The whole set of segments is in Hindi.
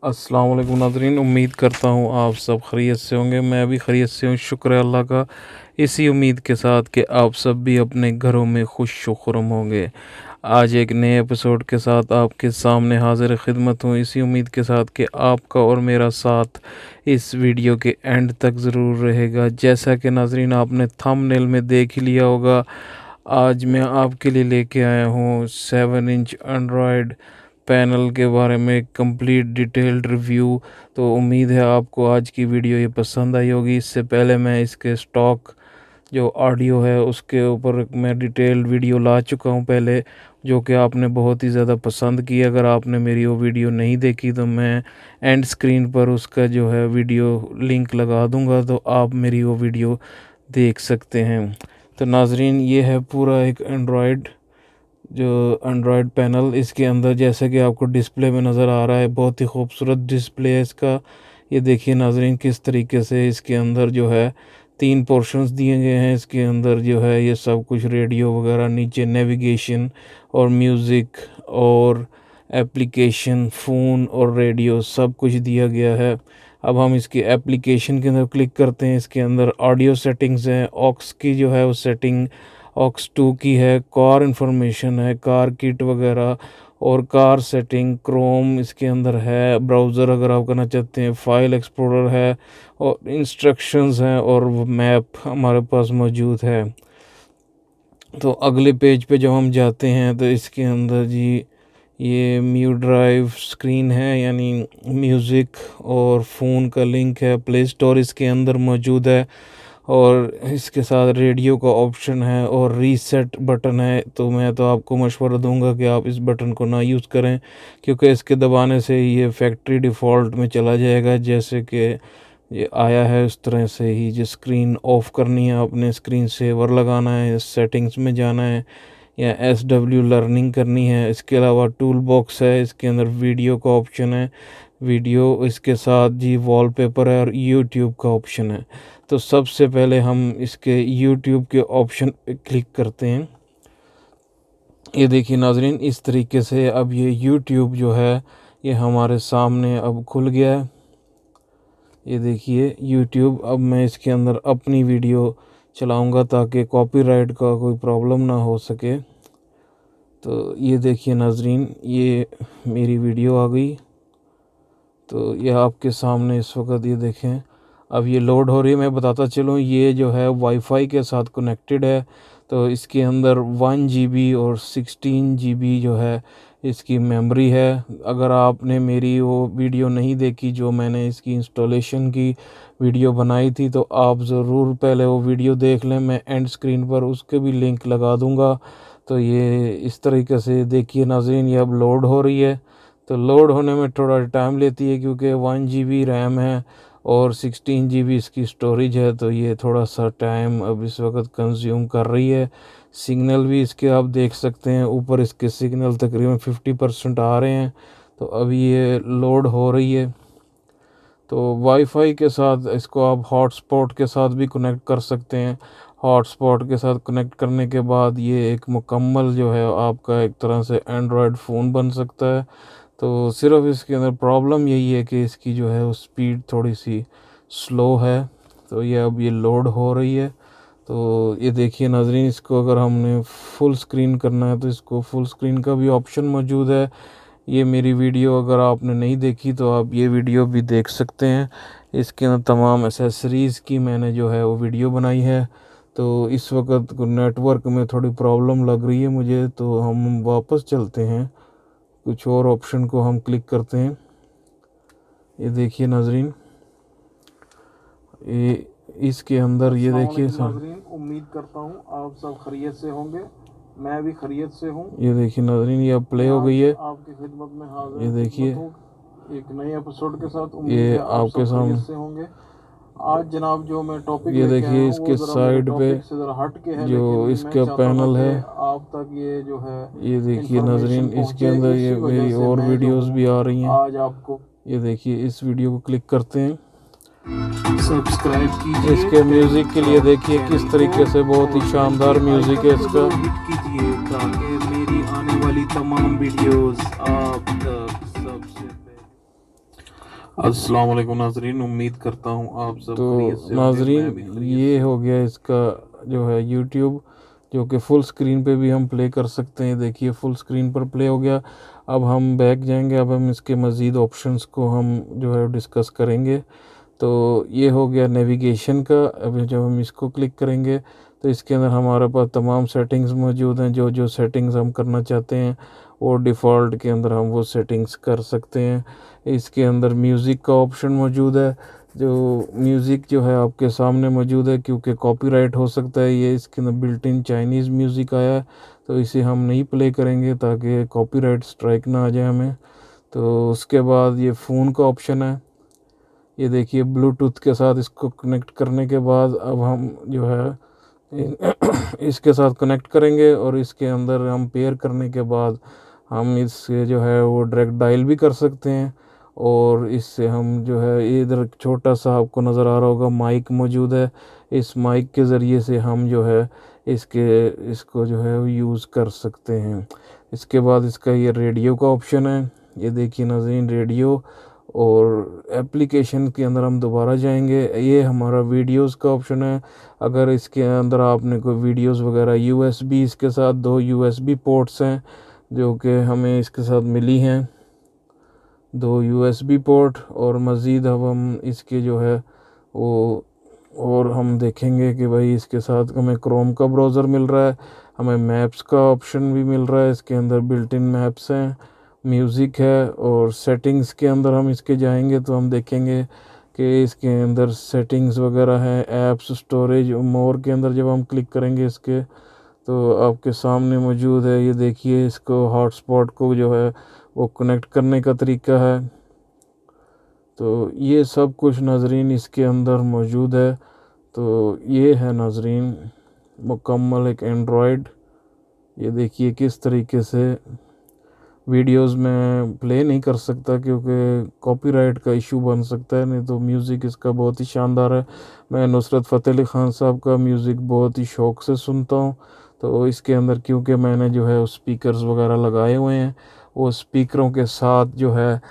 अस्सलाम वालेकुम नाज़रीन, उम्मीद करता हूँ आप सब खैरियत से होंगे। मैं भी खैरियत से हूँ, शुक्र है अल्लाह का। इसी उम्मीद के साथ कि आप सब भी अपने घरों में खुश व खुर्म होंगे। आज एक नए एपिसोड के साथ आपके सामने हाजिर खिदमत हूँ, इसी उम्मीद के साथ कि आपका और मेरा साथ इस वीडियो के एंड तक ज़रूर रहेगा। जैसा कि नाज़रीन आपने थंबनेल में देख ही लिया होगा, आज मैं आपके लिए लेके आया हूँ 7 इंच एंड्रॉयड पैनल के बारे में कंप्लीट डिटेल्ड रिव्यू। तो उम्मीद है आपको आज की वीडियो ये पसंद आई होगी। इससे पहले मैं इसके स्टॉक जो ऑडियो है उसके ऊपर मैं डिटेल्ड वीडियो ला चुका हूँ पहले, जो कि आपने बहुत ही ज़्यादा पसंद की। अगर आपने मेरी वो वीडियो नहीं देखी तो मैं एंड स्क्रीन पर उसका जो है वीडियो लिंक लगा दूँगा, तो आप मेरी वो वीडियो देख सकते हैं। तो नाजरीन, ये है पूरा एक एंड्रॉयड पैनल। इसके अंदर जैसे कि आपको डिस्प्ले में नज़र आ रहा है, बहुत ही खूबसूरत डिस्प्ले है इसका। ये देखिए नाजरीन, किस तरीके से इसके अंदर जो है 3 पोर्शंस दिए गए हैं। इसके अंदर जो है ये सब कुछ रेडियो वगैरह, नीचे नेविगेशन और म्यूज़िक और एप्लीकेशन, फ़ोन और रेडियो सब कुछ दिया गया है। अब हम इसकी एप्लीकेशन के अंदर क्लिक करते हैं। इसके अंदर ऑडियो सेटिंग्स हैं, ऑक्स की जो है वो सेटिंग ऑक्स 2 की है, कार इंफॉर्मेशन है, कार किट वगैरह और कार सेटिंग, क्रोम इसके अंदर है, ब्राउज़र अगर आप करना चाहते हैं, फाइल एक्सप्लोरर है और इंस्ट्रक्शंस हैं और मैप हमारे पास मौजूद है। तो अगले पेज पे जब हम जाते हैं तो इसके अंदर जी ये म्यू ड्राइव स्क्रीन है, यानी म्यूज़िक और फ़ोन का लिंक है, प्ले स्टोर इसके अंदर मौजूद है और इसके साथ रेडियो का ऑप्शन है और रीसेट बटन है। तो मैं तो आपको मशवरा दूंगा कि आप इस बटन को ना यूज़ करें, क्योंकि इसके दबाने से ये फैक्ट्री डिफ़ॉल्ट में चला जाएगा। जैसे कि ये आया है उस तरह से ही जो स्क्रीन ऑफ़ करनी है, आपने स्क्रीन सेवर लगाना है, सेटिंग्स में जाना है या SW लर्निंग करनी है। इसके अलावा टूल बॉक्स है, इसके अंदर वीडियो का ऑप्शन है, वीडियो इसके साथ जी वॉलपेपर है और यूट्यूब का ऑप्शन है। तो सबसे पहले हम इसके यूट्यूब के ऑप्शन पे क्लिक करते हैं। ये देखिए नाजरीन, इस तरीके से अब ये यूट्यूब जो है ये हमारे सामने अब खुल गया है। ये देखिए यूट्यूब, अब मैं इसके अंदर अपनी वीडियो चलाऊंगा ताकि कॉपीराइट का कोई प्रॉब्लम ना हो सके। तो ये देखिए नाजरीन, ये मेरी वीडियो आ गई। तो ये आपके सामने इस वक्त ये देखें, अब ये लोड हो रही है। मैं बताता चलूँ, ये जो है वाईफाई के साथ कनेक्टेड है। तो इसके अंदर 1 GB और 16 GB जो है इसकी मेमोरी है। अगर आपने मेरी वो वीडियो नहीं देखी जो मैंने इसकी इंस्टॉलेशन की वीडियो बनाई थी, तो आप ज़रूर पहले वो वीडियो देख लें। मैं एंड स्क्रीन पर उसके भी लिंक लगा दूँगा। तो ये इस तरीके से देखिए नाज़रीन, ये अब लोड हो रही है। तो लोड होने में थोड़ा टाइम लेती है क्योंकि 1 GB रैम है और 16 GB इसकी स्टोरेज है। तो ये थोड़ा सा टाइम अब इस वक्त कंज्यूम कर रही है। सिग्नल भी इसके आप देख सकते हैं, ऊपर इसके सिग्नल तकरीबन 50% आ रहे हैं। तो अभी ये लोड हो रही है। तो वाईफाई के साथ इसको आप हॉटस्पॉट के साथ भी कनेक्ट कर सकते हैं। हॉटस्पॉट के साथ कनेक्ट करने के बाद ये एक मुकम्मल जो है आपका एक तरह से एंड्रॉयड फ़ोन बन सकता है। तो सिर्फ इसके अंदर प्रॉब्लम यही है कि इसकी जो है वो स्पीड थोड़ी सी स्लो है। तो ये अब ये लोड हो रही है। तो ये देखिए नाजरीन, इसको अगर हमने फुल स्क्रीन करना है तो इसको फुल स्क्रीन का भी ऑप्शन मौजूद है। ये मेरी वीडियो अगर आपने नहीं देखी तो आप ये वीडियो भी देख सकते हैं। इसके अंदर तमाम एसेसरीज़ की मैंने जो है वो वीडियो बनाई है। तो इस वक्त नेटवर्क में थोड़ी प्रॉब्लम लग रही है मुझे, तो हम वापस चलते हैं, कुछ और ऑप्शन को हम क्लिक करते हैं। ये देखिए नाजरीन, ये इसके अंदर ये देखिए नाजरीन, उम्मीद करता हूँ आप सब खैरियत से होंगे। मैं भी खैरियत से हूँ। ये देखिए नाजरीन, ये अब प्ले हो गई है। आपकी खिदमत में हाजिर ये देखिए एक नए एपिसोड के साथ। उम्मीद ये है आप आपके सब सामने खैरियत से होंगे। आज जनाब जो मैं टॉपिक ये लेके आया देखिए हूँ इसके वो जरा साइड पे से जरा हट के है, जो लेकिन इसका मैं चाहता था पैनल कि है, आप तक ये जो है ये देखिए इंफॉर्मेशन नाजरीन, इसके पहुंचे। अंदर ये इसी वजह मेरी से और मैं जो वीडियोस हूँ भी आ रही हैं। आज आपको ये देखिए, इस वीडियो को क्लिक करते हैं। सब्सक्राइब कीजिए। इसके म्यूज़िक के लिए देखिए किस तरीके से बहुत ही शानदार म्यूज़िक है इसका। हिट कीजिए ताकि मेरी आने वाली तमाम वीडियोस आप तक सबसे पहले। अस्सलाम वालेकुम नाजरीन, उम्मीद करता हूँ आप सब तो खैरियत से होंगे। नाजरीन मैं भी खैरियत ये से हो गया इसका जो है यूट्यूब, जो कि फुल स्क्रीन पे भी हम प्ले कर सकते हैं। देखिए फुल स्क्रीन पर प्ले हो गया। अब हम बैक जाएंगे, अब हम इसके मज़ीद ऑप्शंस को हम जो है डिस्कस करेंगे। तो ये हो गया नेविगेशन का। अभी जब हम इसको क्लिक करेंगे तो इसके अंदर हमारे पास तमाम सेटिंग्स मौजूद हैं। जो जो सेटिंग्स हम करना चाहते हैं वो डिफ़ॉल्ट के अंदर हम वो सेटिंग्स कर सकते हैं। इसके अंदर म्यूज़िक का ऑप्शन मौजूद है। जो म्यूज़िक जो है आपके सामने मौजूद है, क्योंकि कॉपीराइट हो सकता है। ये इसके अंदर बिल्ट इन चाइनीज़ म्यूज़िक आया है, तो इसे हम नहीं प्ले करेंगे ताकि कॉपीराइट स्ट्राइक ना आ जाए हमें। तो उसके बाद ये फ़ोन का ऑप्शन है। ये देखिए ब्लूटूथ के साथ इसको कनेक्ट करने के बाद अब हम जो है इसके साथ कनेक्ट करेंगे, और इसके अंदर हम पेयर करने के बाद हम इससे जो है वो डायरेक्ट डायल भी कर सकते हैं। और इससे हम जो है इधर छोटा सा आपको नज़र आ रहा होगा माइक मौजूद है। इस माइक के ज़रिए से हम जो है इसको जो है यूज़ कर सकते हैं। इसके बाद इसका ये रेडियो का ऑप्शन है। ये देखिए नाज़रीन रेडियो, और एप्लीकेशन के अंदर हम दोबारा जाएंगे। ये हमारा वीडियोस का ऑप्शन है। अगर इसके अंदर आपने कोई वीडियोस वगैरह यूएसबी, इसके साथ 2 यूएसबी पोर्ट्स हैं जो कि हमें इसके साथ मिली हैं, 2 यूएसबी पोर्ट। और मज़ीद अब हम इसके जो है वो और हम देखेंगे कि भाई इसके साथ हमें क्रोम का ब्राउज़र मिल रहा है, हमें मैप्स का ऑप्शन भी मिल रहा है। इसके अंदर बिल्ट इन मैप्स हैं, म्यूज़िक है, और सेटिंग्स के अंदर हम इसके जाएंगे तो हम देखेंगे कि इसके अंदर सेटिंग्स वगैरह हैं, ऐप्स, स्टोरेज, मोर के अंदर जब हम क्लिक करेंगे इसके तो आपके सामने मौजूद है। ये देखिए इसको हॉटस्पॉट को जो है वो कनेक्ट करने का तरीका है। तो ये सब कुछ नाजरीन इसके अंदर मौजूद है। तो ये है नाजरीन मुकम्मल एक एंड्रॉयड। ये देखिए किस तरीके से वीडियोस में प्ले नहीं कर सकता क्योंकि कॉपीराइट का इशू बन सकता है, नहीं तो म्यूज़िक इसका बहुत ही शानदार है। मैं नुसरत फ़तेह अली ख़ान साहब का म्यूज़िक बहुत ही शौक़ से सुनता हूँ। तो इसके अंदर क्योंकि मैंने जो है स्पीकर्स वगैरह लगाए हुए हैं, वो स्पीकरों के साथ जो है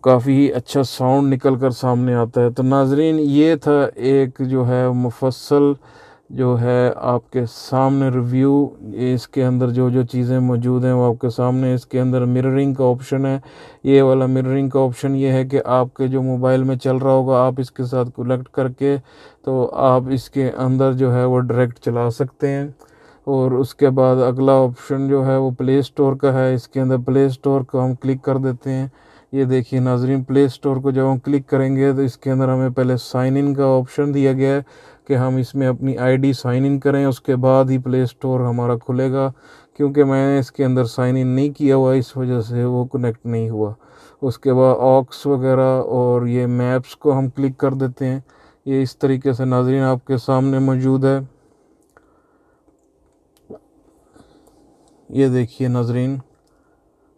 काफ़ी अच्छा साउंड निकल कर सामने आता है। तो नाजरीन ये था एक जो है मुफस्सल जो है आपके सामने रिव्यू। इसके अंदर जो जो चीज़ें मौजूद हैं वो आपके सामने। इसके अंदर मिररिंग का ऑप्शन है। ये वाला मिररिंग का ऑप्शन ये है कि आपके जो मोबाइल में चल रहा होगा आप इसके साथ कनेक्ट करके तो आप इसके अंदर जो है वो डायरेक्ट चला सकते हैं। और उसके बाद अगला ऑप्शन जो है वो प्ले स्टोर का है। इसके अंदर प्ले स्टोर को हम क्लिक कर देते हैं। ये देखिए नाजरीन प्ले स्टोर को जब हम क्लिक करेंगे तो इसके अंदर हमें पहले साइन इन का ऑप्शन दिया गया है कि हम इसमें अपनी आईडी साइन इन करें, उसके बाद ही प्ले स्टोर हमारा खुलेगा। क्योंकि मैंने इसके अंदर साइन इन नहीं किया हुआ, इस वजह से वो कनेक्ट नहीं हुआ। उसके बाद ऑक्स वगैरह और ये मैप्स को हम क्लिक कर देते हैं। ये इस तरीके से नाजरीन आपके सामने मौजूद है। ये देखिए नाजरीन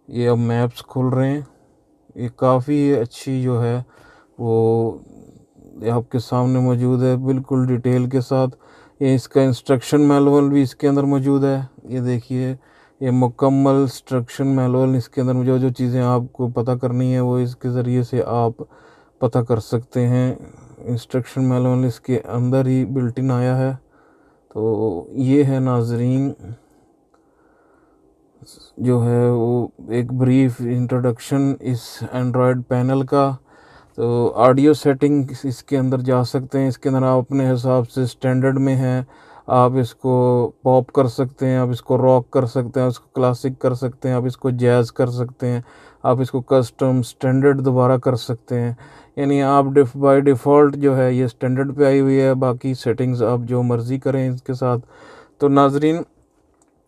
ये अब मैप्स खुल रहे हैं। ये काफ़ी अच्छी जो है वो आपके सामने मौजूद है बिल्कुल डिटेल के साथ। ये इसका इंस्ट्रक्शन मैनुअल भी इसके अंदर मौजूद है। ये देखिए ये मुकम्मल इंस्ट्रक्शन मैनुअल, इसके अंदर जो जो चीज़ें आपको पता करनी है वो इसके ज़रिए से आप पता कर सकते हैं। इंस्ट्रक्शन मैनुअल इसके अंदर ही बिल्ट इन आया है। तो ये है नाजरीन जो है वो एक ब्रीफ इंट्रोडक्शन इस एंड्रॉयड पैनल का। तो ऑडियो सेटिंग इसके अंदर जा सकते हैं। इसके अंदर आप अपने हिसाब से स्टैंडर्ड में है, आप इसको पॉप कर सकते हैं, आप इसको रॉक कर सकते हैं, इसको क्लासिक कर सकते हैं, आप इसको जैज़ कर सकते हैं, आप इसको कस्टम स्टैंडर्ड दोबारा कर सकते हैं। यानी आप बाय डिफ़ॉल्ट जो है ये स्टैंडर्ड पे आई हुई है, बाकी सेटिंग्स आप जो मर्ज़ी करें इसके साथ। तो नाजरीन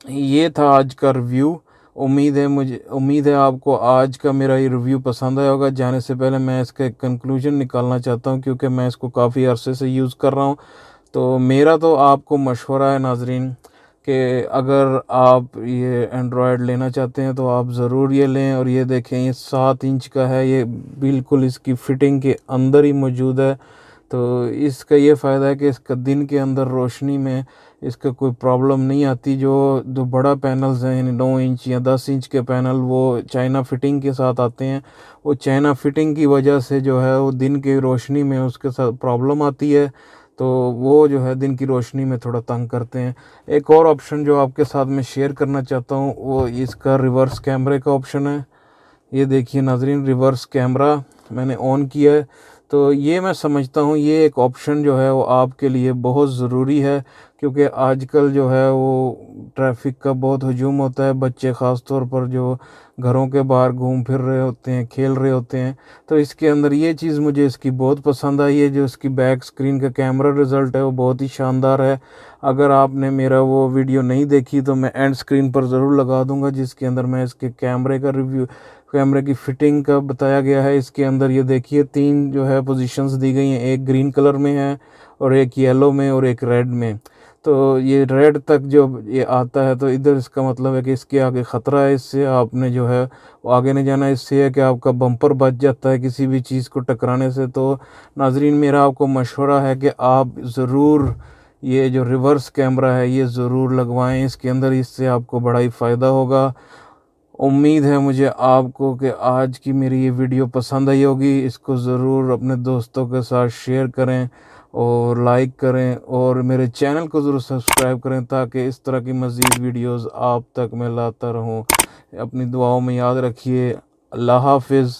ये था आज का रिव्यू। उम्मीद है आपको आज का मेरा ये रिव्यू पसंद आया होगा। जाने से पहले मैं इसका एक कंक्लूजन निकालना चाहता हूँ क्योंकि मैं इसको काफ़ी अरसे से यूज़ कर रहा हूँ। तो मेरा तो आपको मशवरा है नाजरीन कि अगर आप ये एंड्रॉयड लेना चाहते हैं तो आप ज़रूर ये लें। और ये देखें ये 7 इंच का है, ये बिल्कुल इसकी फ़िटिंग के अंदर ही मौजूद है। तो इसका ये फ़ायदा है कि इसका दिन के अंदर रोशनी में इसका कोई प्रॉब्लम नहीं आती। जो बड़ा पैनल्स हैं, यानी 9 इंच या 10 इंच के पैनल, वो चाइना फिटिंग के साथ आते हैं। वो चाइना फिटिंग की वजह से जो है वो दिन की रोशनी में उसके साथ प्रॉब्लम आती है, तो वो जो है दिन की रोशनी में थोड़ा तंग करते हैं। एक और ऑप्शन जो आपके साथ मैं शेयर करना चाहता हूँ वो इसका रिवर्स कैमरे का ऑप्शन है। ये देखिए नाजरीन, रिवर्स कैमरा मैंने ऑन किया है। तो ये मैं समझता हूँ ये एक ऑप्शन जो है वो आपके लिए बहुत ज़रूरी है, क्योंकि आजकल जो है वो ट्रैफिक का बहुत हजूम होता है। बच्चे ख़ास तौर पर जो घरों के बाहर घूम फिर रहे होते हैं, खेल रहे होते हैं, तो इसके अंदर ये चीज़ मुझे इसकी बहुत पसंद आई है। जो इसकी बैक स्क्रीन का कैमरा रिज़ल्ट है वो बहुत ही शानदार है। अगर आपने मेरा वो वीडियो नहीं देखी तो मैं एंड स्क्रीन पर ज़रूर लगा दूंगा, जिसके अंदर मैं इसके कैमरे का रिव्यू, कैमरे की फिटिंग का बताया गया है। इसके अंदर ये देखिए 3 जो है पोजीशंस दी गई हैं, एक ग्रीन कलर में है और एक येलो में और एक रेड में। तो ये रेड तक जो ये आता है तो इधर इसका मतलब है कि इसके आगे ख़तरा है, इससे आपने जो है वो आगे नहीं जाना। इससे है कि आपका बम्पर बच जाता है किसी भी चीज़ को टकराने से। तो नाजरीन, मेरा आपको मशवरा है कि आप ज़रूर ये जो रिवर्स कैमरा है ये ज़रूर लगवाएं इसके अंदर, इससे आपको बड़ा ही फ़ायदा होगा। उम्मीद है मुझे आपको कि आज की मेरी ये वीडियो पसंद आई होगी। इसको ज़रूर अपने दोस्तों के साथ शेयर करें और लाइक करें, और मेरे चैनल को ज़रूर सब्सक्राइब करें ताकि इस तरह की मज़ीद वीडियोस आप तक मैं लाता रहूं। अपनी दुआओं में याद रखिए। अल्लाह हाफिज़।